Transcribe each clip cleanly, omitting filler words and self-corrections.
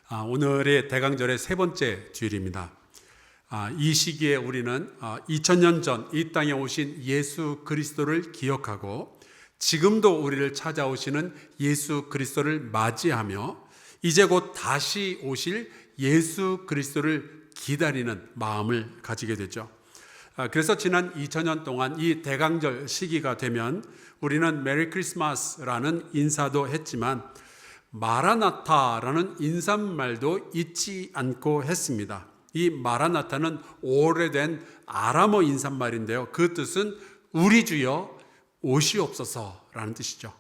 오늘의 대강절의 세 번째 주일입니다. 이 시기에 우리는 2000년 전 이 땅에 오신 예수 그리스도를 기억하고 지금도 우리를 찾아오시는 예수 그리스도를 맞이하며 이제 곧 다시 오실 예수 그리스도를 기다리는 마음을 가지게 되죠. 그래서 지난 2000년 동안 이 대강절 시기가 되면 우리는 메리 크리스마스라는 인사도 했지만 마라나타라는 인사말도 잊지 않고 했습니다. 이 마라나타는 오래된 아람어 인사말인데요. 그 뜻은 우리 주여 오시옵소서라는 뜻이죠.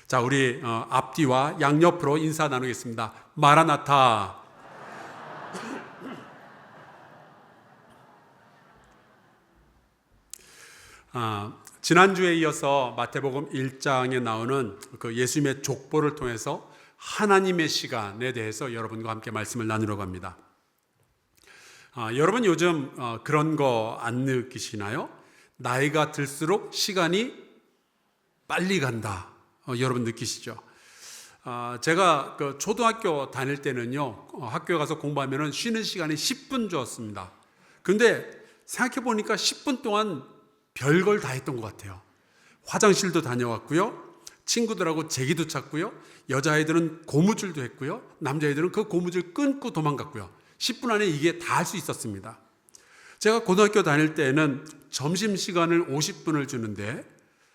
자, 우리 앞뒤와 양옆으로 인사 나누겠습니다. 마라나타. 지난주에 이어서 마태복음 1장에 나오는 그 예수님의 족보를 통해서 하나님의 시간에 대해서 여러분과 함께 말씀을 나누려고 합니다. 여러분 요즘 그런 거 안 느끼시나요? 나이가 들수록 시간이 빨리 간다. 여러분 느끼시죠? 제가 그 초등학교 다닐 때는요, 학교에 가서 공부하면 쉬는 시간이 10분 주었습니다. 근데 생각해 보니까 10분 동안 별걸 다 했던 것 같아요. 화장실도 다녀왔고요, 친구들하고 제기도 찾고요, 여자아이들은 고무줄도 했고요, 남자아이들은 그 고무줄 끊고 도망갔고요. 10분 안에 이게 다 할 수 있었습니다. 제가 고등학교 다닐 때는 점심시간을 50분을 주는데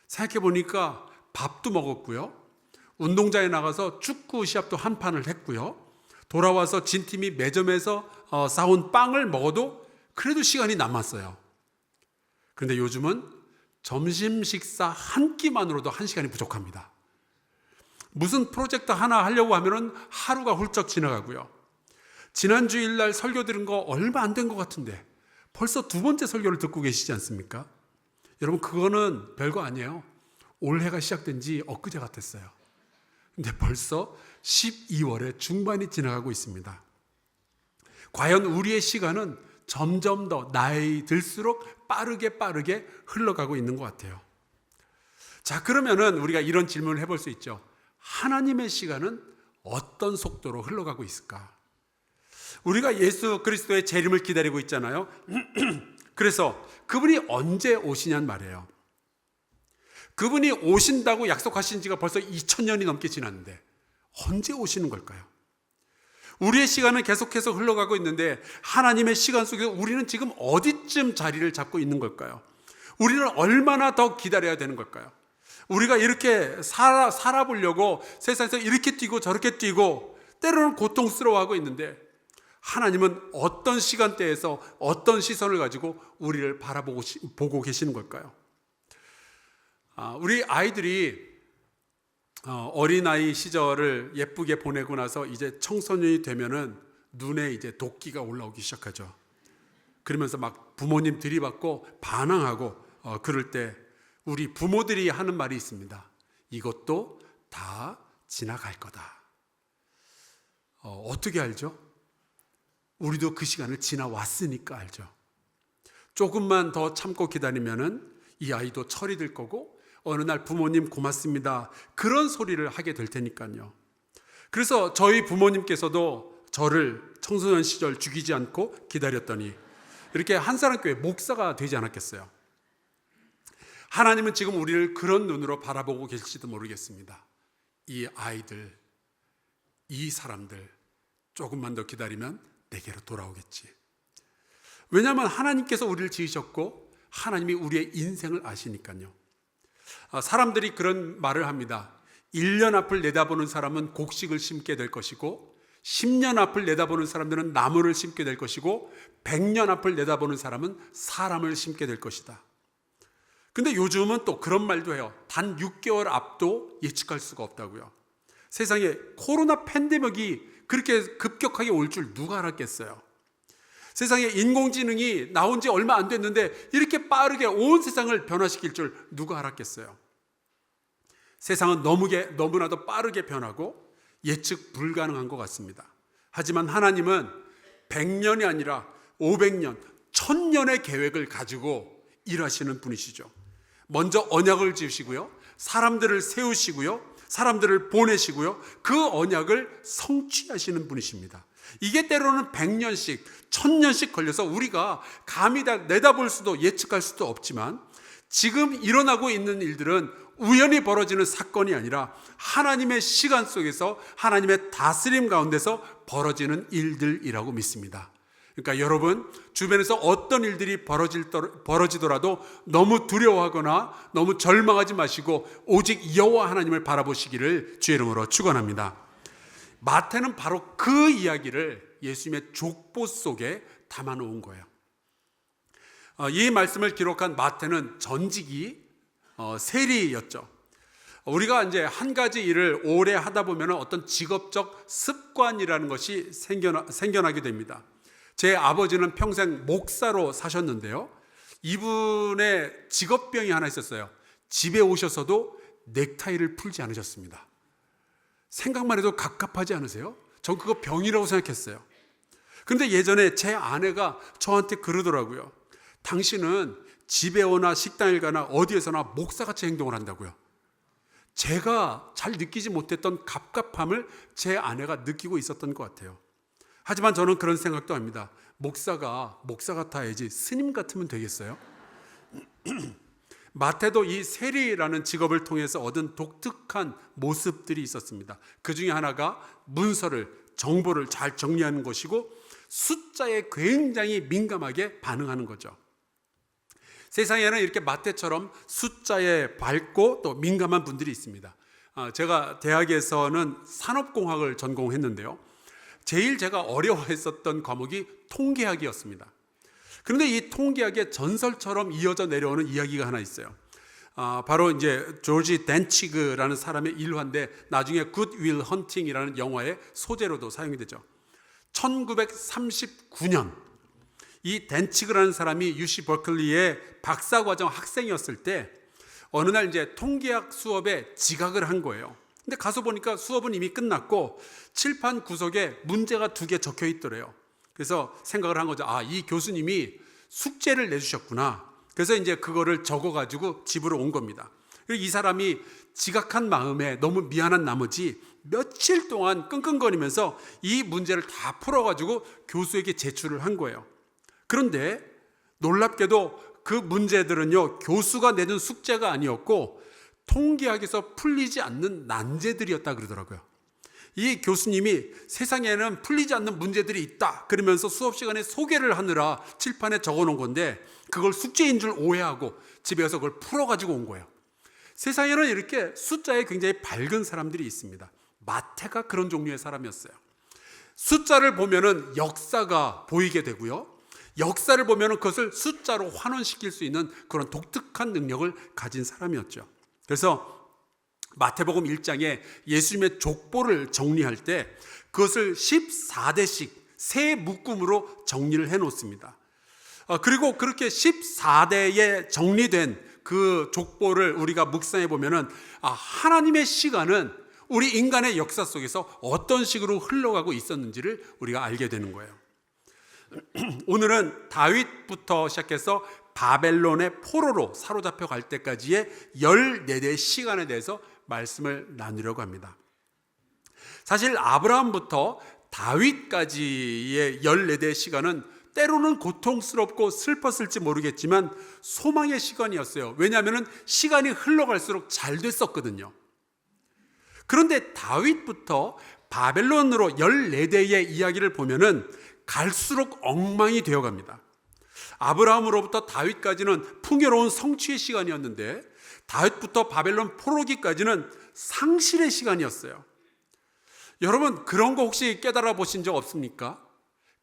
생각해보니까 밥도 먹었고요, 운동장에 나가서 축구 시합도 한 판을 했고요, 돌아와서 진 팀이 매점에서 싸온 빵을 먹어도 그래도 시간이 남았어요. 그런데 요즘은 점심 식사 한 끼만으로도 1시간이 부족합니다. 무슨 프로젝트 하나 하려고 하면은 하루가 훌쩍 지나가고요. 지난 주일날 설교 들은 거 얼마 안 된 것 같은데 벌써 두 번째 설교를 듣고 계시지 않습니까? 여러분 그거는 별거 아니에요. 올해가 시작된 지 엊그제 같았어요. 근데 벌써 12월의 중반이 지나가고 있습니다. 과연 우리의 시간은 점점 더 나이 들수록 빠르게 흘러가고 있는 것 같아요. 자, 그러면은 우리가 이런 질문을 해볼 수 있죠. 하나님의 시간은 어떤 속도로 흘러가고 있을까? 우리가 예수 그리스도의 재림을 기다리고 있잖아요. 그래서 그분이 언제 오시냐는 말이에요. 그분이 오신다고 약속하신 지가 벌써 2000년이 넘게 지났는데 언제 오시는 걸까요? 우리의 시간은 계속해서 흘러가고 있는데 하나님의 시간 속에서 우리는 지금 어디쯤 자리를 잡고 있는 걸까요? 우리는 얼마나 더 기다려야 되는 걸까요? 우리가 이렇게 살아보려고 세상에서 이렇게 뛰고 저렇게 뛰고 때로는 고통스러워하고 있는데 하나님은 어떤 시간대에서 어떤 시선을 가지고 우리를 보고 계시는 걸까요? 우리 아이들이 어린아이 시절을 예쁘게 보내고 나서 이제 청소년이 되면은 눈에 이제 도끼가 올라오기 시작하죠. 그러면서 막 부모님 들이받고 반항하고 그럴 때 우리 부모들이 하는 말이 있습니다. 이것도 다 지나갈 거다. 어떻게 알죠? 우리도 그 시간을 지나왔으니까 알죠. 조금만 더 참고 기다리면은 이 아이도 철이 들 거고 어느 날 부모님 고맙습니다 그런 소리를 하게 될 테니까요. 그래서 저희 부모님께서도 저를 청소년 시절 죽이지 않고 기다렸더니 이렇게 한사람교회 목사가 되지 않았겠어요. 하나님은 지금 우리를 그런 눈으로 바라보고 계실지도 모르겠습니다. 이 아이들, 이 사람들 조금만 더 기다리면 내게로 돌아오겠지. 왜냐하면 하나님께서 우리를 지으셨고 하나님이 우리의 인생을 아시니까요. 사람들이 그런 말을 합니다. 1년 앞을 내다보는 사람은 곡식을 심게 될 것이고 10년 앞을 내다보는 사람들은 나무를 심게 될 것이고 100년 앞을 내다보는 사람은 사람을 심게 될 것이다. 근데 요즘은 또 그런 말도 해요. 단 6개월 앞도 예측할 수가 없다고요. 세상에 코로나 팬데믹이 그렇게 급격하게 올 줄 누가 알았겠어요? 세상에 인공지능이 나온 지 얼마 안 됐는데 이렇게 빠르게 온 세상을 변화시킬 줄 누가 알았겠어요? 세상은 너무나도 빠르게 변하고 예측 불가능한 것 같습니다. 하지만 하나님은 100년이 아니라 500년, 1000년의 계획을 가지고 일하시는 분이시죠. 먼저 언약을 지으시고요, 사람들을 세우시고요, 사람들을 보내시고요. 그 언약을 성취하시는 분이십니다. 이게 때로는 100년씩, 1000년씩 걸려서 우리가 감히 다 내다볼 수도 예측할 수도 없지만 지금 일어나고 있는 일들은 우연히 벌어지는 사건이 아니라 하나님의 시간 속에서 하나님의 다스림 가운데서 벌어지는 일들이라고 믿습니다. 그러니까 여러분 주변에서 어떤 일들이 벌어지더라도 너무 두려워하거나 너무 절망하지 마시고 오직 여호와 하나님을 바라보시기를 주의 이름으로 축원합니다. 마태는 바로 그 이야기를 예수님의 족보 속에 담아놓은 거예요. 이 말씀을 기록한 마태는 전직이 세리였죠. 우리가 이제 한 가지 일을 오래 하다 보면 어떤 직업적 습관이라는 것이 생겨나게 됩니다. 제 아버지는 평생 목사로 사셨는데요. 이분의 직업병이 하나 있었어요. 집에 오셔서도 넥타이를 풀지 않으셨습니다. 생각만 해도 갑갑하지 않으세요? 전 그거 병이라고 생각했어요. 그런데 예전에 제 아내가 저한테 그러더라고요. 당신은 집에 오나 식당에 가나 어디에서나 목사같이 행동을 한다고요. 제가 잘 느끼지 못했던 갑갑함을 제 아내가 느끼고 있었던 것 같아요. 하지만 저는 그런 생각도 합니다. 목사가 목사 같아야지 스님 같으면 되겠어요? 마태도 이 세리라는 직업을 통해서 얻은 독특한 모습들이 있었습니다. 그 중에 하나가 문서를, 정보를 잘 정리하는 것이고 숫자에 굉장히 민감하게 반응하는 거죠. 세상에는 이렇게 마태처럼 숫자에 밝고 또 민감한 분들이 있습니다. 제가 대학에서는 산업공학을 전공했는데요. 제일 제가 어려워했었던 과목이 통계학이었습니다. 그런데 이 통계학의 전설처럼 이어져 내려오는 이야기가 하나 있어요. 바로 이제 조지 덴치그라는 사람의 일화인데 나중에 굿 윌 헌팅이라는 영화의 소재로도 사용이 되죠. 1939년 이 덴치그라는 사람이 UC 버클리의 박사과정 학생이었을 때 어느 날 이제 통계학 수업에 지각을 한 거예요. 근데 가서 보니까 수업은 이미 끝났고 칠판 구석에 문제가 2개 적혀 있더래요. 그래서 생각을 한 거죠. 이 교수님이 숙제를 내주셨구나. 그래서 이제 그거를 적어가지고 집으로 온 겁니다. 그리고 이 사람이 지각한 마음에 너무 미안한 나머지 며칠 동안 끙끙거리면서 이 문제를 다 풀어가지고 교수에게 제출을 한 거예요. 그런데 놀랍게도 그 문제들은요, 교수가 내준 숙제가 아니었고 통계학에서 풀리지 않는 난제들이었다 그러더라고요. 이 교수님이 세상에는 풀리지 않는 문제들이 있다 그러면서 수업 시간에 소개를 하느라 칠판에 적어놓은 건데 그걸 숙제인 줄 오해하고 집에 가서 그걸 풀어가지고 온 거예요. 세상에는 이렇게 숫자에 굉장히 밝은 사람들이 있습니다. 마태가 그런 종류의 사람이었어요. 숫자를 보면은 역사가 보이게 되고요. 역사를 보면은 그것을 숫자로 환원시킬 수 있는 그런 독특한 능력을 가진 사람이었죠. 그래서 마태복음 1장에 예수님의 족보를 정리할 때 그것을 14대씩 세 묶음으로 정리를 해놓습니다. 그리고 그렇게 14대에 정리된 그 족보를 우리가 묵상해 보면은 하나님의 시간은 우리 인간의 역사 속에서 어떤 식으로 흘러가고 있었는지를 우리가 알게 되는 거예요. 오늘은 다윗부터 시작해서 바벨론의 포로로 사로잡혀 갈 때까지의 14대의 시간에 대해서 말씀을 나누려고 합니다. 사실 아브라함부터 다윗까지의 14대의 시간은 때로는 고통스럽고 슬펐을지 모르겠지만 소망의 시간이었어요. 왜냐하면 시간이 흘러갈수록 잘 됐었거든요. 그런데 다윗부터 바벨론으로 14대의 이야기를 보면은 갈수록 엉망이 되어갑니다. 아브라함으로부터 다윗까지는 풍요로운 성취의 시간이었는데 다윗부터 바벨론 포로기까지는 상실의 시간이었어요. 여러분 그런 거 혹시 깨달아 보신 적 없습니까?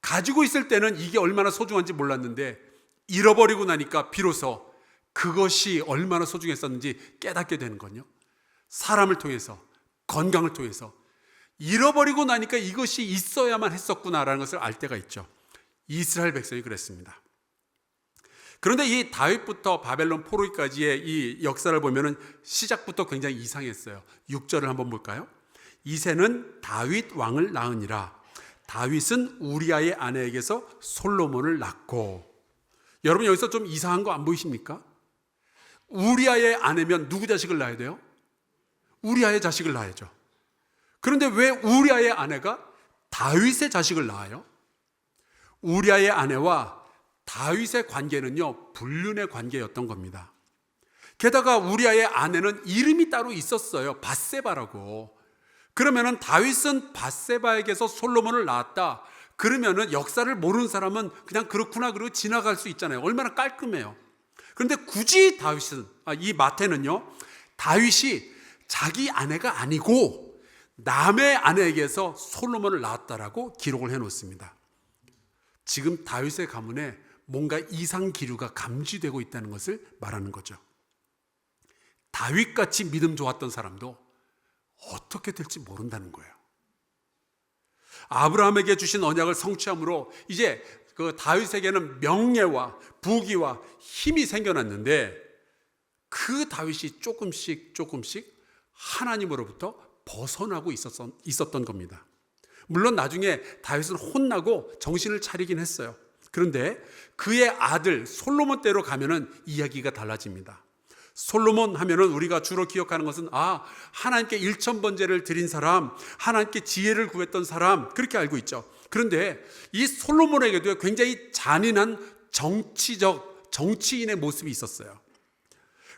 가지고 있을 때는 이게 얼마나 소중한지 몰랐는데 잃어버리고 나니까 비로소 그것이 얼마나 소중했었는지 깨닫게 되는 건요. 사람을 통해서, 건강을 통해서 잃어버리고 나니까 이것이 있어야만 했었구나라는 것을 알 때가 있죠. 이스라엘 백성이 그랬습니다. 그런데 이 다윗부터 바벨론 포로기까지의 이 역사를 보면은 시작부터 굉장히 이상했어요. 6절을 한번 볼까요? 이새는 다윗 왕을 낳으니라. 다윗은 우리아의 아내에게서 솔로몬을 낳고. 여러분 여기서 좀 이상한 거 안 보이십니까? 우리아의 아내면 누구 자식을 낳아야 돼요? 우리아의 자식을 낳아야죠. 그런데 왜 우리아의 아내가 다윗의 자식을 낳아요? 우리아의 아내와 다윗의 관계는요, 불륜의 관계였던 겁니다. 게다가 우리아의 아내는 이름이 따로 있었어요. 밧세바라고. 그러면은 다윗은 밧세바에게서 솔로몬을 낳았다. 그러면은 역사를 모르는 사람은 그냥 그렇구나 그러고 지나갈 수 있잖아요. 얼마나 깔끔해요. 그런데 굳이 다윗은, 이 마태는요, 다윗이 자기 아내가 아니고 남의 아내에게서 솔로몬을 낳았다라고 기록을 해놓습니다. 지금 다윗의 가문에 뭔가 이상 기류가 감지되고 있다는 것을 말하는 거죠. 다윗같이 믿음 좋았던 사람도 어떻게 될지 모른다는 거예요. 아브라함에게 주신 언약을 성취함으로 이제 그 다윗에게는 명예와 부귀와 힘이 생겨났는데, 그 다윗이 조금씩 하나님으로부터 벗어나고 있었던 겁니다. 물론 나중에 다윗은 혼나고 정신을 차리긴 했어요. 그런데 그의 아들 솔로몬 때로 가면은 이야기가 달라집니다. 솔로몬 하면은 우리가 주로 기억하는 것은 하나님께 일천번제를 드린 사람, 하나님께 지혜를 구했던 사람, 그렇게 알고 있죠. 그런데 이 솔로몬에게도 굉장히 잔인한 정치인의 모습이 있었어요.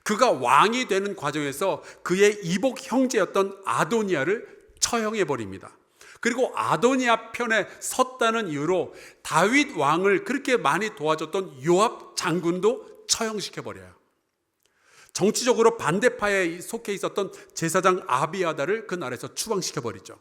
그가 왕이 되는 과정에서 그의 이복 형제였던 아도니아를 처형해 버립니다. 그리고 아도니아 편에 섰다는 이유로 다윗 왕을 그렇게 많이 도와줬던 요압 장군도 처형시켜 버려요. 정치적으로 반대파에 속해 있었던 제사장 아비아다를 그 나라에서 추방시켜 버리죠.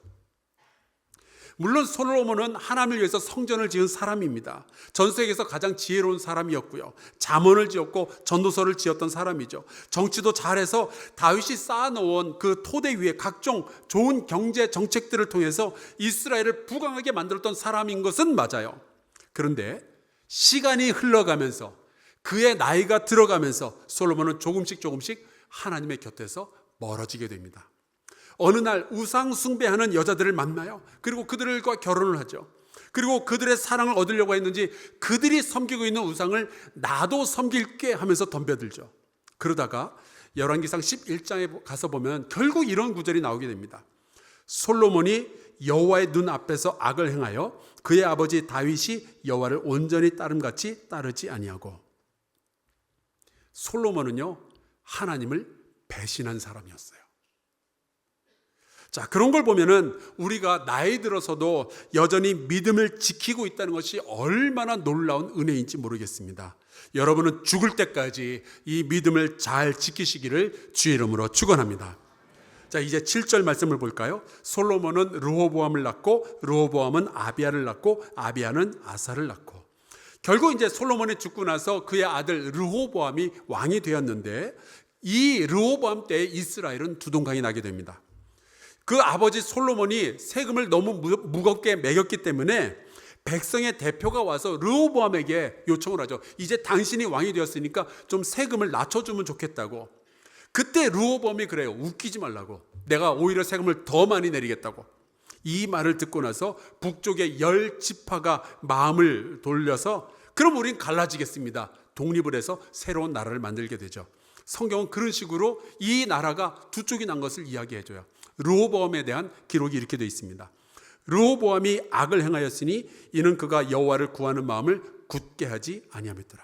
물론 솔로몬은 하나님을 위해서 성전을 지은 사람입니다. 전 세계에서 가장 지혜로운 사람이었고요. 잠언을 지었고 전도서를 지었던 사람이죠. 정치도 잘해서 다윗이 쌓아놓은 그 토대 위에 각종 좋은 경제 정책들을 통해서 이스라엘을 부강하게 만들었던 사람인 것은 맞아요. 그런데 시간이 흘러가면서 그의 나이가 들어가면서 솔로몬은 조금씩 하나님의 곁에서 멀어지게 됩니다. 어느 날 우상 숭배하는 여자들을 만나요. 그리고 그들과 결혼을 하죠. 그리고 그들의 사랑을 얻으려고 했는지 그들이 섬기고 있는 우상을 나도 섬길게 하면서 덤벼들죠. 그러다가 열왕기상 11장에 가서 보면 결국 이런 구절이 나오게 됩니다. 솔로몬이 여호와의 눈 앞에서 악을 행하여 그의 아버지 다윗이 여호와를 온전히 따름같이 따르지 아니하고. 솔로몬은요, 하나님을 배신한 사람이었어요. 자, 그런 걸 보면은 우리가 나이 들어서도 여전히 믿음을 지키고 있다는 것이 얼마나 놀라운 은혜인지 모르겠습니다. 여러분은 죽을 때까지 이 믿음을 잘 지키시기를 주의 이름으로 축원합니다. 자, 이제 7절 말씀을 볼까요? 솔로몬은 르호보암을 낳고 르호보암은 아비야를 낳고 아비야는 아사를 낳고. 결국 이제 솔로몬이 죽고 나서 그의 아들 르호보암이 왕이 되었는데, 이 르호보암 때 이스라엘은 두동강이 나게 됩니다. 그 아버지 솔로몬이 세금을 너무 무겁게 매겼기 때문에 백성의 대표가 와서 르호보암에게 요청을 하죠. 이제 당신이 왕이 되었으니까 좀 세금을 낮춰주면 좋겠다고. 그때 르호보암이 그래요. 웃기지 말라고. 내가 오히려 세금을 더 많이 내리겠다고. 이 말을 듣고 나서 북쪽의 10지파가 마음을 돌려서 그럼 우린 갈라지겠습니다. 독립을 해서 새로운 나라를 만들게 되죠. 성경은 그런 식으로 이 나라가 두 쪽이 난 것을 이야기해줘요. 르호보암에 대한 기록이 이렇게 되어 있습니다. 르호보암이 악을 행하였으니 이는 그가 여호와를 구하는 마음을 굳게 하지 아니하였더라.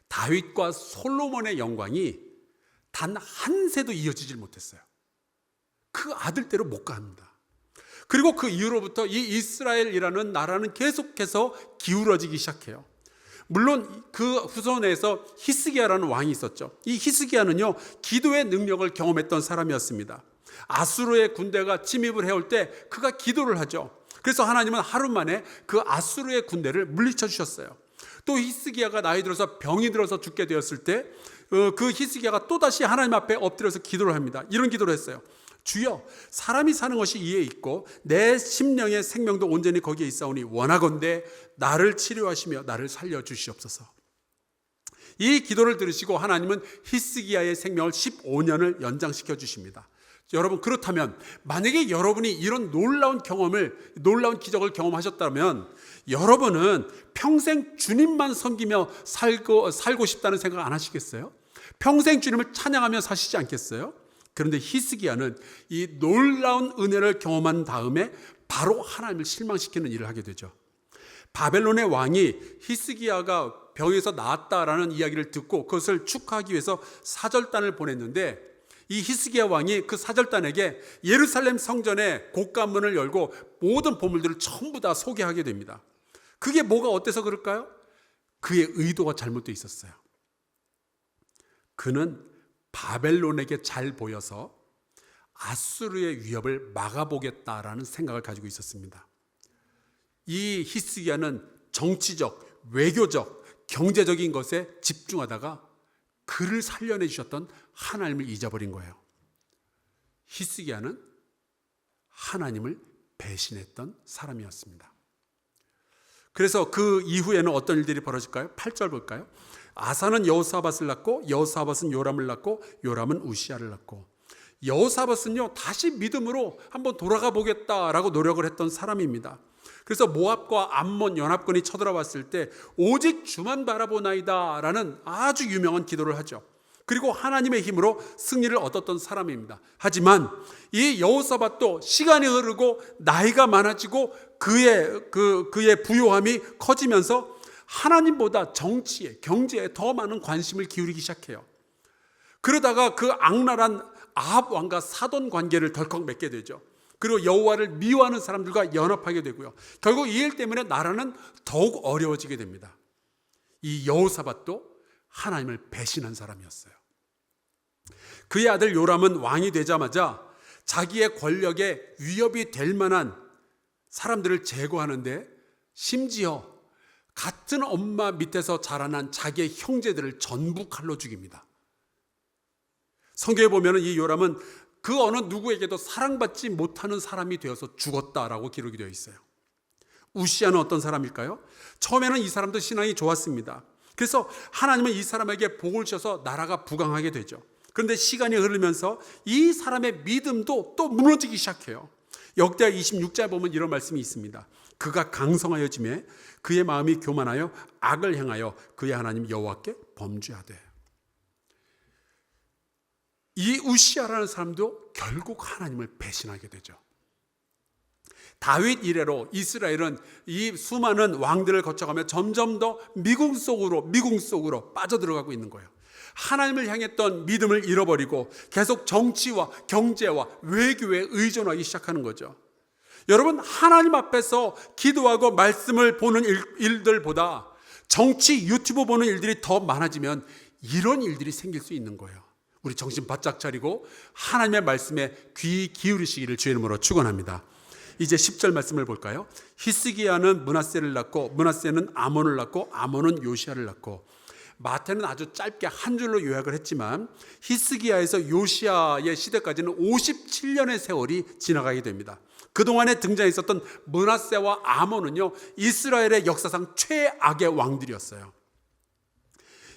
다윗과 솔로몬의 영광이 단 한 세도 이어지질 못했어요. 그 아들대로 못 갑니다. 그리고 그 이후로부터 이 이스라엘이라는 나라는 계속해서 기울어지기 시작해요. 물론 그 후손에서 히스기야라는 왕이 있었죠. 이 히스기야는요, 기도의 능력을 경험했던 사람이었습니다. 아수르의 군대가 침입을 해올 때 그가 기도를 하죠. 그래서 하나님은 하루 만에 그 아수르의 군대를 물리쳐 주셨어요. 또 히스기야가 나이 들어서 병이 들어서 죽게 되었을 때 그 히스기야가 또다시 하나님 앞에 엎드려서 기도를 합니다. 이런 기도를 했어요. 주여, 사람이 사는 것이 이에 있고 내 심령의 생명도 온전히 거기에 있사오니 원하건대 나를 치료하시며 나를 살려주시옵소서. 이 기도를 들으시고 하나님은 히스기야의 생명을 15년을 연장시켜 주십니다. 여러분, 그렇다면 만약에 여러분이 이런 놀라운 기적을 경험하셨다면 여러분은 평생 주님만 섬기며 살고 싶다는 생각 안 하시겠어요? 평생 주님을 찬양하며 사시지 않겠어요? 그런데 히스기야는 이 놀라운 은혜를 경험한 다음에 바로 하나님을 실망시키는 일을 하게 되죠. 바벨론의 왕이 히스기야가 병에서 나았다라는 이야기를 듣고 그것을 축하하기 위해서 사절단을 보냈는데, 이 히스기야 왕이 그 사절단에게 예루살렘 성전의 곡간문을 열고 모든 보물들을 전부 다 소개하게 됩니다. 그게 뭐가 어때서 그럴까요? 그의 의도가 잘못되어 있었어요. 그는 바벨론에게 잘 보여서 아수르의 위협을 막아보겠다라는 생각을 가지고 있었습니다. 이 히스기야는 정치적, 외교적, 경제적인 것에 집중하다가 그를 살려내 주셨던 하나님을 잊어버린 거예요. 히스기야는 하나님을 배신했던 사람이었습니다. 그래서 그 이후에는 어떤 일들이 벌어질까요? 8절 볼까요? 아사는 여호사밧을 낳고 여호사밧은 요람을 낳고 요람은 우시야를 낳고, 여호사밧은요 다시 믿음으로 한번 돌아가 보겠다라고 노력을 했던 사람입니다. 그래서 모압과 암몬 연합군이 쳐들어왔을 때 오직 주만 바라보나이다 라는 아주 유명한 기도를 하죠. 그리고 하나님의 힘으로 승리를 얻었던 사람입니다. 하지만 이 여호사밧도 시간이 흐르고 나이가 많아지고 그의 부요함이 커지면서 하나님보다 정치에, 경제에 더 많은 관심을 기울이기 시작해요. 그러다가 그 악랄한 아합 왕과 사돈 관계를 덜컥 맺게 되죠. 그리고 여호와를 미워하는 사람들과 연합하게 되고요. 결국 이 일 때문에 나라는 더욱 어려워지게 됩니다. 이 여호사밧도 하나님을 배신한 사람이었어요. 그의 아들 요람은 왕이 되자마자 자기의 권력에 위협이 될 만한 사람들을 제거하는데, 심지어 같은 엄마 밑에서 자라난 자기의 형제들을 전부 칼로 죽입니다. 성경에 보면 이 요람은 그 어느 누구에게도 사랑받지 못하는 사람이 되어서 죽었다라고 기록이 되어 있어요. 우시야는 어떤 사람일까요? 처음에는 이 사람도 신앙이 좋았습니다. 그래서 하나님은 이 사람에게 복을 주셔서 나라가 부강하게 되죠. 그런데 시간이 흐르면서 이 사람의 믿음도 또 무너지기 시작해요. 역대하 26장에 보면 이런 말씀이 있습니다. 그가 강성하여짐에 그의 마음이 교만하여 악을 행하여 그의 하나님 여호와께 범죄하되. 이 우시야라는 사람도 결국 하나님을 배신하게 되죠. 다윗 이래로 이스라엘은 이 수많은 왕들을 거쳐가며 점점 더 미궁 속으로 빠져들어가고 있는 거예요. 하나님을 향했던 믿음을 잃어버리고 계속 정치와 경제와 외교에 의존하기 시작하는 거죠. 여러분, 하나님 앞에서 기도하고 말씀을 보는 일들보다 정치 유튜브 보는 일들이 더 많아지면 이런 일들이 생길 수 있는 거예요. 우리 정신 바짝 차리고 하나님의 말씀에 귀 기울이시기를 주의 이름으로 축원합니다. 이제 10절 말씀을 볼까요? 히스기야는 므낫세를 낳고 므낫세는 아몬을 낳고 아몬은 요시야를 낳고. 마태는 아주 짧게 한 줄로 요약을 했지만 히스기야에서 요시야의 시대까지는 57년의 세월이 지나가게 됩니다. 그동안에 등장했었던 므낫세와 아몬은요 이스라엘의 역사상 최악의 왕들이었어요.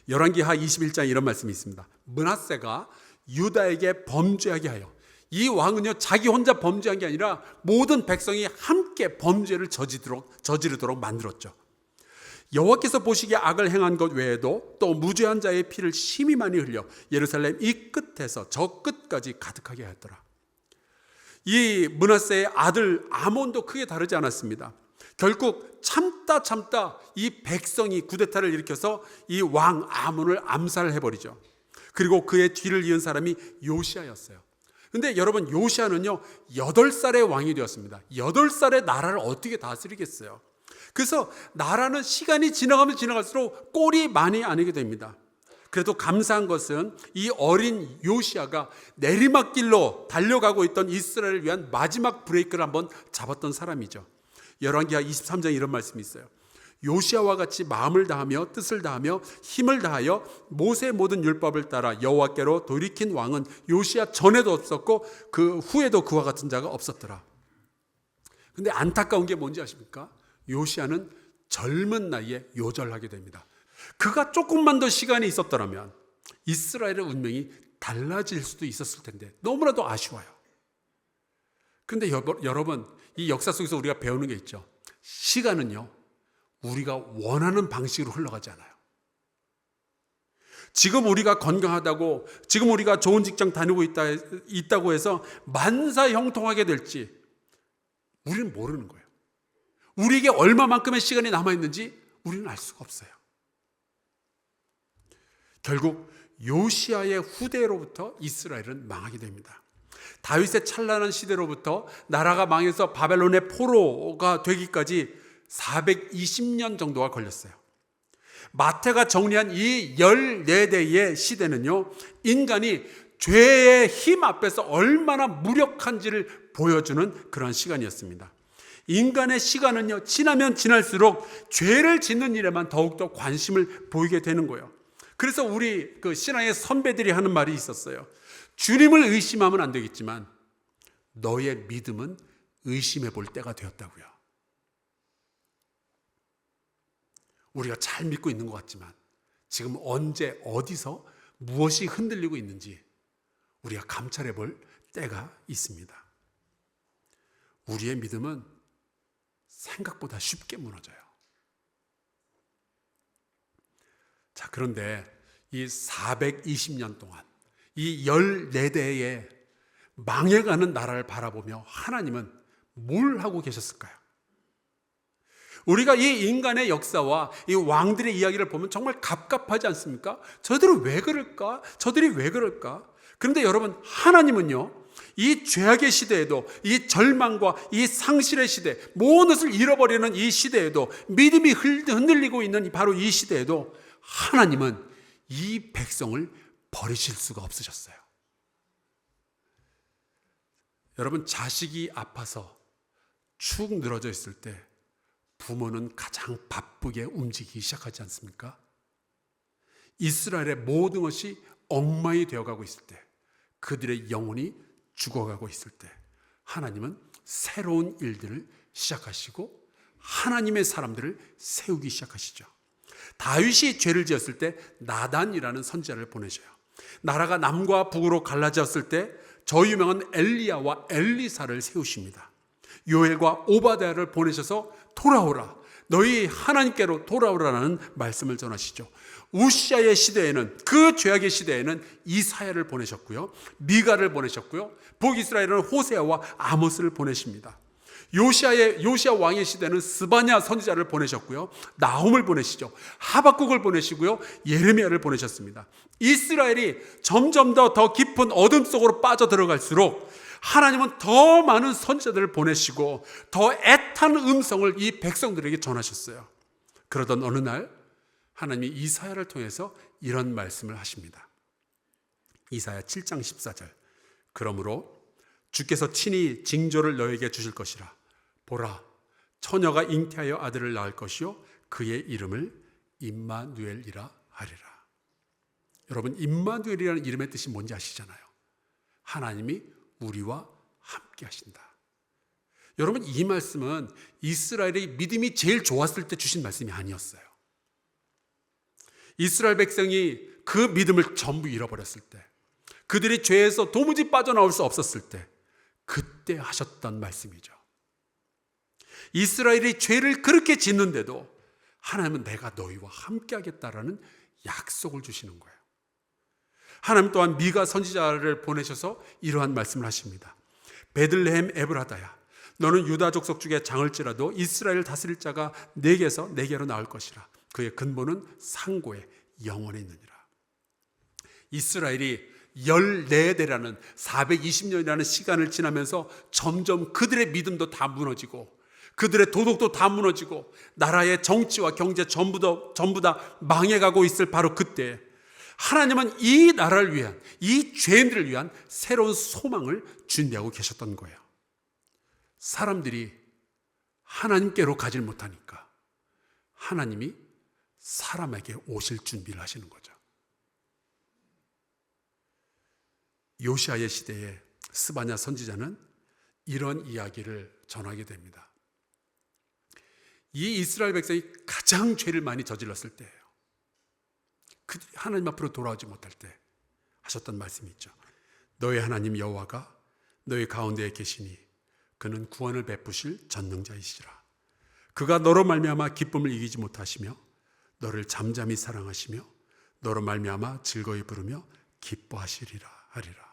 열왕기하 21장에 이런 말씀이 있습니다. 므낫세가 유다에게 범죄하게 하여, 이 왕은요 자기 혼자 범죄한 게 아니라 모든 백성이 함께 범죄를 저지르도록 만들었죠. 여호와께서 보시기에 악을 행한 것 외에도 또 무죄한 자의 피를 심히 많이 흘려 예루살렘 이 끝에서 저 끝까지 가득하게 하였더라. 이 므낫세의 아들 아몬도 크게 다르지 않았습니다. 결국 참다 이 백성이 쿠데타를 일으켜서 이 왕 아몬을 암살해버리죠. 그리고 그의 뒤를 이은 사람이 요시야였어요. 근데 여러분, 요시야는요 8살의 왕이 되었습니다. 8살의 나라를 어떻게 다스리겠어요? 그래서 나라는 시간이 지나가면 지나갈수록 꼴이 많이 아니게 됩니다. 그래도 감사한 것은 이 어린 요시야가 내리막길로 달려가고 있던 이스라엘을 위한 마지막 브레이크를 한번 잡았던 사람이죠. 열왕기하 23장에 이런 말씀이 있어요. 요시야와 같이 마음을 다하며 뜻을 다하며 힘을 다하여 모세의 모든 율법을 따라 여호와께로 돌이킨 왕은 요시야 전에도 없었고 그 후에도 그와 같은 자가 없었더라. 근데 안타까운 게 뭔지 아십니까? 요시야는 젊은 나이에 요절하게 됩니다. 그가 조금만 더 시간이 있었더라면 이스라엘의 운명이 달라질 수도 있었을 텐데 너무나도 아쉬워요. 그런데 여러분, 이 역사 속에서 우리가 배우는 게 있죠. 시간은요 우리가 원하는 방식으로 흘러가지 않아요. 지금 우리가 건강하다고, 지금 우리가 좋은 직장 다니고 있다고 해서 만사형통하게 될지 우리는 모르는 거예요. 우리에게 얼마만큼의 시간이 남아있는지 우리는 알 수가 없어요. 결국 요시야의 후대로부터 이스라엘은 망하게 됩니다. 다윗의 찬란한 시대로부터 나라가 망해서 바벨론의 포로가 되기까지 420년 정도가 걸렸어요. 마태가 정리한 이 14대의 시대는요, 인간이 죄의 힘 앞에서 얼마나 무력한지를 보여주는 그런 시간이었습니다. 인간의 시간은요, 지나면 지날수록 죄를 짓는 일에만 더욱더 관심을 보이게 되는 거예요. 그래서 우리 신앙의 선배들이 하는 말이 있었어요. 주님을 의심하면 안 되겠지만 너의 믿음은 의심해 볼 때가 되었다고요. 우리가 잘 믿고 있는 것 같지만 지금 언제 어디서 무엇이 흔들리고 있는지 우리가 감찰해 볼 때가 있습니다. 우리의 믿음은 생각보다 쉽게 무너져요. 자, 그런데 이 420년 동안 이 14대의 망해가는 나라를 바라보며 하나님은 뭘 하고 계셨을까요? 우리가 이 인간의 역사와 이 왕들의 이야기를 보면 정말 갑갑하지 않습니까? 저들은 왜 그럴까? 저들이 왜 그럴까? 그런데 여러분, 하나님은요, 이 죄악의 시대에도, 이 절망과 이 상실의 시대, 모든 것을 잃어버리는 이 시대에도, 믿음이 흔들리고 있는 바로 이 시대에도 하나님은 이 백성을 버리실 수가 없으셨어요. 여러분, 자식이 아파서 축 늘어져 있을 때 부모는 가장 바쁘게 움직이기 시작하지 않습니까? 이스라엘의 모든 것이 엉망이 되어가고 있을 때, 그들의 영혼이 죽어가고 있을 때 하나님은 새로운 일들을 시작하시고 하나님의 사람들을 세우기 시작하시죠. 다윗이 죄를 지었을 때 나단이라는 선지자를 보내셔요. 나라가 남과 북으로 갈라졌을 때 저 유명한 엘리야와 엘리사를 세우십니다. 요엘과 오바댜를 보내셔서 돌아오라, 너희 하나님께로 돌아오라는 말씀을 전하시죠. 우시아의 시대에는, 그 죄악의 시대에는 이사야를 보내셨고요, 미가를 보내셨고요, 북이스라엘은 호세아와 아모스를 보내십니다. 요시아 왕의 시대는 스바냐 선지자를 보내셨고요, 나훔을 보내시죠. 하박국을 보내시고요, 예레미야를 보내셨습니다. 이스라엘이 점점 더 깊은 어둠 속으로 빠져들어갈수록 하나님은 더 많은 선지자들을 보내시고 더 애탄 음성을 이 백성들에게 전하셨어요. 그러던 어느 날 하나님이 이사야를 통해서 이런 말씀을 하십니다. 이사야 7장 14절. 그러므로 주께서 친히 징조를 너에게 주실 것이라. 보라, 처녀가 잉태하여 아들을 낳을 것이요 그의 이름을 임마누엘이라 하리라. 여러분, 임마누엘이라는 이름의 뜻이 뭔지 아시잖아요. 하나님이 우리와 함께 하신다. 여러분, 이 말씀은 이스라엘의 믿음이 제일 좋았을 때 주신 말씀이 아니었어요. 이스라엘 백성이 그 믿음을 전부 잃어버렸을 때, 그들이 죄에서 도무지 빠져나올 수 없었을 때, 그때 하셨던 말씀이죠. 이스라엘이 죄를 그렇게 짓는데도 하나님은 내가 너희와 함께 하겠다라는 약속을 주시는 거예요. 하나님 또한 미가 선지자를 보내셔서 이러한 말씀을 하십니다. 베들레헴 에브라다야, 너는 유다 족속 중에 장을지라도 이스라엘 다스릴 자가 내게서 내게로 나올 것이라. 그의 근본은 상고에 영원에 있느니라. 이스라엘이 14대라는 420년이라는 시간을 지나면서 점점 그들의 믿음도 다 무너지고 그들의 도덕도 다 무너지고 나라의 정치와 경제 전부 다 망해가고 있을 바로 그때 하나님은 이 나라를 위한, 이 죄인들을 위한 새로운 소망을 준비하고 계셨던 거예요. 사람들이 하나님께로 가질 못하니까 하나님이 사람에게 오실 준비를 하시는 거죠. 요시아의 시대에 스바냐 선지자는 이런 이야기를 전하게 됩니다. 이 이스라엘 백성이 가장 죄를 많이 저질렀을 때예요. 그들이 하나님 앞으로 돌아오지 못할 때 하셨던 말씀이 있죠. 너희 하나님 여호와가 너희 가운데에 계시니 그는 구원을 베푸실 전능자이시라. 그가 너로 말미암아 기쁨을 이기지 못하시며 너를 잠잠히 사랑하시며 너로 말미암아 즐거이 부르며 기뻐하시리라 하리라.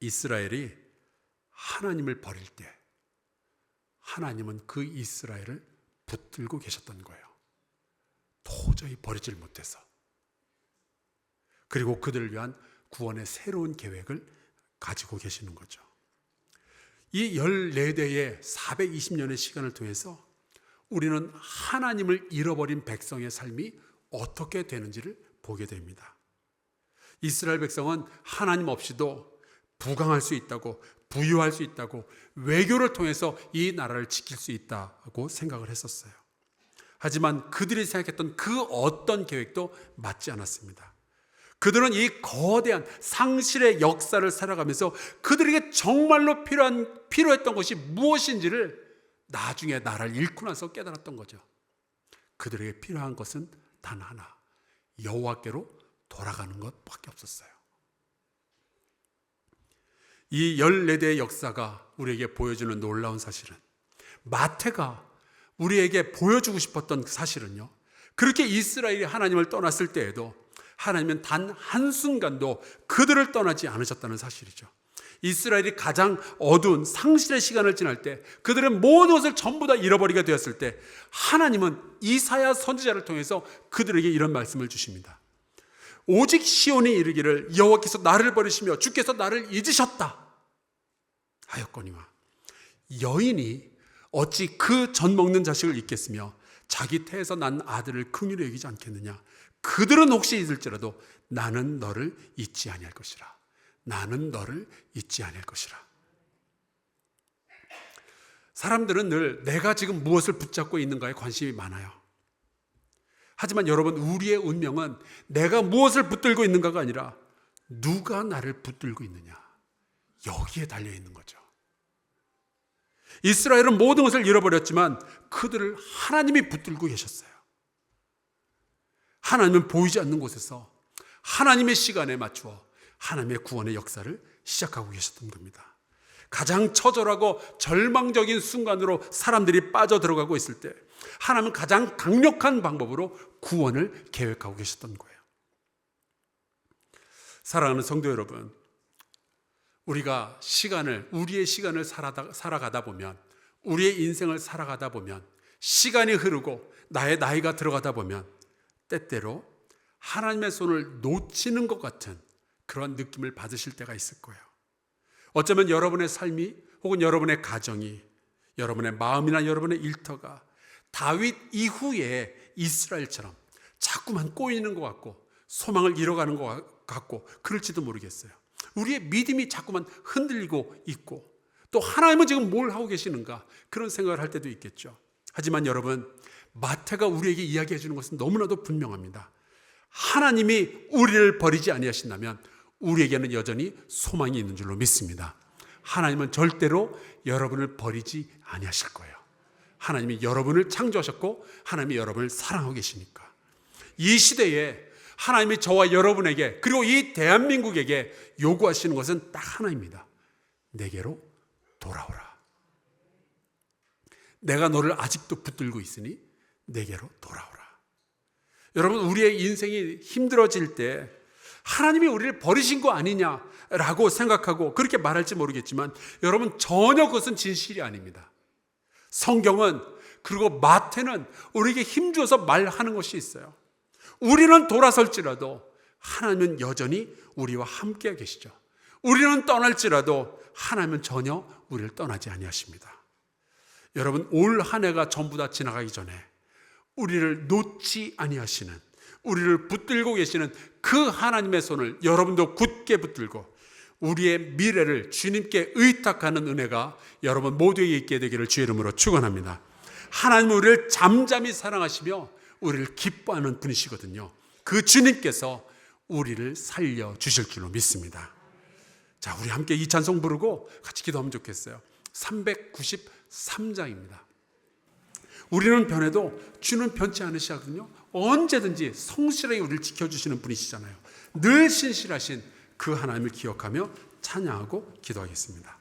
이스라엘이 하나님을 버릴 때 하나님은 그 이스라엘을 붙들고 계셨던 거예요. 도저히 버리질 못해서. 그리고 그들을 위한 구원의 새로운 계획을 가지고 계시는 거죠. 이 14대의 420년의 시간을 통해서 우리는 하나님을 잃어버린 백성의 삶이 어떻게 되는지를 보게 됩니다. 이스라엘 백성은 하나님 없이도 부강할 수 있다고, 부유할 수 있다고, 외교를 통해서 이 나라를 지킬 수 있다고 생각을 했었어요. 하지만 그들이 생각했던 그 어떤 계획도 맞지 않았습니다. 그들은 이 거대한 상실의 역사를 살아가면서 그들에게 정말로 필요했던 것이 무엇인지를 나중에 나라를 잃고 나서 깨달았던 거죠. 그들에게 필요한 것은 단 하나, 여호와께로 돌아가는 것밖에 없었어요. 이 14대의 역사가 우리에게 보여주는 놀라운 사실은, 마태가 우리에게 보여주고 싶었던 사실은요, 그렇게 이스라엘이 하나님을 떠났을 때에도 하나님은 단 한순간도 그들을 떠나지 않으셨다는 사실이죠. 이스라엘이 가장 어두운 상실의 시간을 지날 때, 그들은 모든 것을 전부 다 잃어버리게 되었을 때, 하나님은 이사야 선지자를 통해서 그들에게 이런 말씀을 주십니다. 오직 시온이 이르기를 여호와께서 나를 버리시며 주께서 나를 잊으셨다 하였거니와 여인이 어찌 그 젖 먹는 자식을 잊겠으며 자기 태에서 난 아들을 긍휼히 여기지 않겠느냐. 그들은 혹시 잊을지라도 나는 너를 잊지 아니할 것이라. 나는 너를 잊지 아니할 것이라. 사람들은 늘 내가 지금 무엇을 붙잡고 있는가에 관심이 많아요. 하지만 여러분, 우리의 운명은 내가 무엇을 붙들고 있는가가 아니라 누가 나를 붙들고 있느냐, 여기에 달려있는 거죠. 이스라엘은 모든 것을 잃어버렸지만 그들을 하나님이 붙들고 계셨어요. 하나님은 보이지 않는 곳에서 하나님의 시간에 맞추어 하나님의 구원의 역사를 시작하고 계셨던 겁니다. 가장 처절하고 절망적인 순간으로 사람들이 빠져들어가고 있을 때 하나님은 가장 강력한 방법으로 구원을 계획하고 계셨던 거예요. 사랑하는 성도 여러분, 우리가 우리의 시간을 살아가다 보면, 우리의 인생을 살아가다 보면, 시간이 흐르고 나의 나이가 들어가다 보면 때때로 하나님의 손을 놓치는 것 같은 그런 느낌을 받으실 때가 있을 거예요. 어쩌면 여러분의 삶이, 혹은 여러분의 가정이, 여러분의 마음이나 여러분의 일터가 다윗 이후에 이스라엘처럼 자꾸만 꼬이는 것 같고 소망을 잃어가는 것 같고 그럴지도 모르겠어요. 우리의 믿음이 자꾸만 흔들리고 있고, 또 하나님은 지금 뭘 하고 계시는가, 그런 생각을 할 때도 있겠죠. 하지만 여러분, 마태가 우리에게 이야기해 주는 것은 너무나도 분명합니다. 하나님이 우리를 버리지 아니하신다면 우리에게는 여전히 소망이 있는 줄로 믿습니다. 하나님은 절대로 여러분을 버리지 아니하실 거예요. 하나님이 여러분을 창조하셨고 하나님이 여러분을 사랑하고 계시니까. 이 시대에 하나님이 저와 여러분에게, 그리고 이 대한민국에게 요구하시는 것은 딱 하나입니다. 내게로 돌아오라. 내가 너를 아직도 붙들고 있으니 내게로 돌아오라. 여러분, 우리의 인생이 힘들어질 때 하나님이 우리를 버리신 거 아니냐라고 생각하고 그렇게 말할지 모르겠지만, 여러분, 전혀 그것은 진실이 아닙니다. 성경은, 그리고 마태는 우리에게 힘주어서 말하는 것이 있어요. 우리는 돌아설지라도 하나님은 여전히 우리와 함께 계시죠. 우리는 떠날지라도 하나님은 전혀 우리를 떠나지 아니하십니다. 여러분, 올 한 해가 전부 다 지나가기 전에 우리를 놓지 아니하시는, 우리를 붙들고 계시는 그 하나님의 손을 여러분도 굳게 붙들고 우리의 미래를 주님께 의탁하는 은혜가 여러분 모두에게 있게 되기를 주의 이름으로 축원합니다. 하나님은 우리를 잠잠히 사랑하시며 우리를 기뻐하는 분이시거든요. 그 주님께서 우리를 살려주실 줄로 믿습니다. 자, 우리 함께 이 찬송 부르고 같이 기도하면 좋겠어요. 393장입니다. 우리는 변해도 주는 변치 않으시거든요. 언제든지 성실하게 우리를 지켜주시는 분이시잖아요. 늘 신실하신 그 하나님을 기억하며 찬양하고 기도하겠습니다.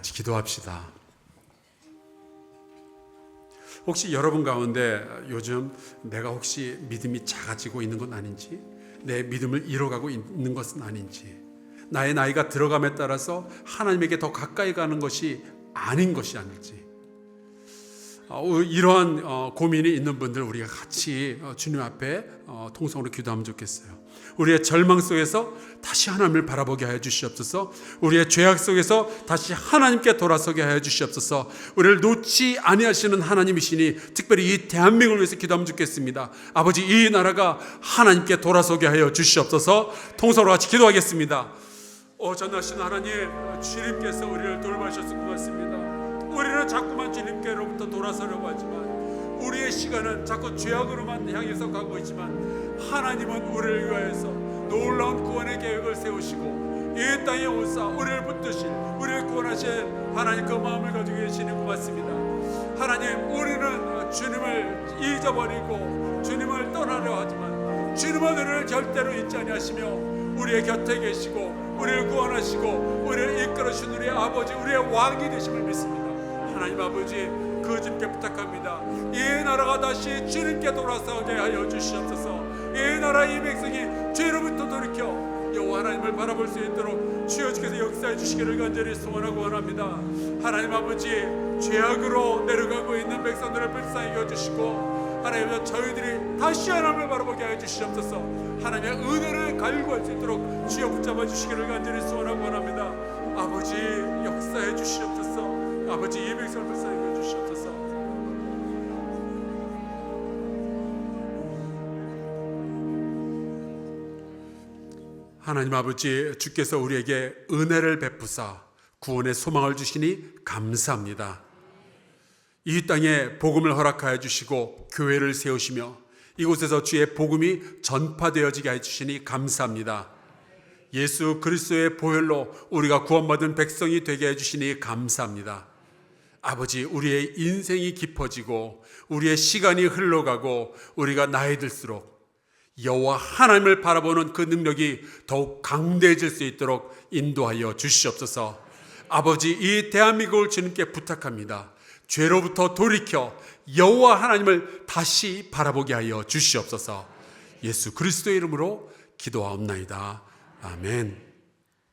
같이 기도합시다. 혹시 여러분 가운데 요즘 내가 혹시 믿음이 작아지고 있는 건 아닌지, 내 믿음을 잃어가고 있는 것은 아닌지, 나의 나이가 들어감에 따라서 하나님에게 더 가까이 가는 것이 아닌 것이 아닐지, 이러한 고민이 있는 분들 우리가 같이 주님 앞에 통성으로 기도하면 좋겠어요. 우리의 절망 속에서 다시 하나님을 바라보게 하여 주시옵소서. 우리의 죄악 속에서 다시 하나님께 돌아서게 하여 주시옵소서. 우리를 놓지 아니하시는 하나님이시니 특별히 이 대한민국을 위해서 기도하면 좋겠습니다. 아버지, 이 나라가 하나님께 돌아서게 하여 주시옵소서. 통성으로 같이 기도하겠습니다. 전하신 하나님, 주님께서 우리를 돌봐주셔서 고맙습니다. 우리는 자꾸만 주님께로부터 돌아서려고 하지만 우리의 시간은 자꾸 죄악으로만 향해서 가고 있지만 하나님은 우리를 위하여서 놀라운 구원의 계획을 세우시고 이 땅에 오사 우리를 붙드실, 우리를 구원하실 하나님 그 마음을 가지고 계시니 고맙습니다. 하나님, 우리는 주님을 잊어버리고 주님을 떠나려 하지만 주님은 우리를 절대로 잊지 아니하시며 우리의 곁에 계시고 우리를 구원하시고 우리를 이끌어주신 우리의 아버지, 우리의 왕이 되심을 믿습니다. 하나님 아버지, 그 주님께 부탁합니다. 이 나라가 다시 주님께 돌아서게 하여 주시옵소서. 이 나라, 이 백성이 죄로부터 돌이켜 여호와 하나님을 바라볼 수 있도록 주여 주께서 역사해 주시기를 간절히 소원하고 원합니다. 하나님 아버지, 죄악으로 내려가고 있는 백성들을 불쌍히 여주시고 하나님, 저희들이 다시 하나님을 바라보게 하여 주시옵소서. 하나님의 은혜를 갈구할 수 있도록 주여 붙잡아 주시기를 간절히 소원하고 원합니다. 아버지, 역사해 주시옵소서. 아버지, 이 백성을 불쌍히 여주시옵소서. 하나님 아버지, 주께서 우리에게 은혜를 베푸사 구원의 소망을 주시니 감사합니다. 이 땅에 복음을 허락하여 주시고 교회를 세우시며 이곳에서 주의 복음이 전파되어지게 해주시니 감사합니다. 예수 그리스도의 보혈로 우리가 구원받은 백성이 되게 해주시니 감사합니다. 아버지, 우리의 인생이 깊어지고 우리의 시간이 흘러가고 우리가 나이 들수록 여호와 하나님을 바라보는 그 능력이 더욱 강대해질 수 있도록 인도하여 주시옵소서. 아버지, 이 대한민국을 주님께 부탁합니다. 죄로부터 돌이켜 여호와 하나님을 다시 바라보게 하여 주시옵소서. 예수 그리스도의 이름으로 기도하옵나이다. 아멘.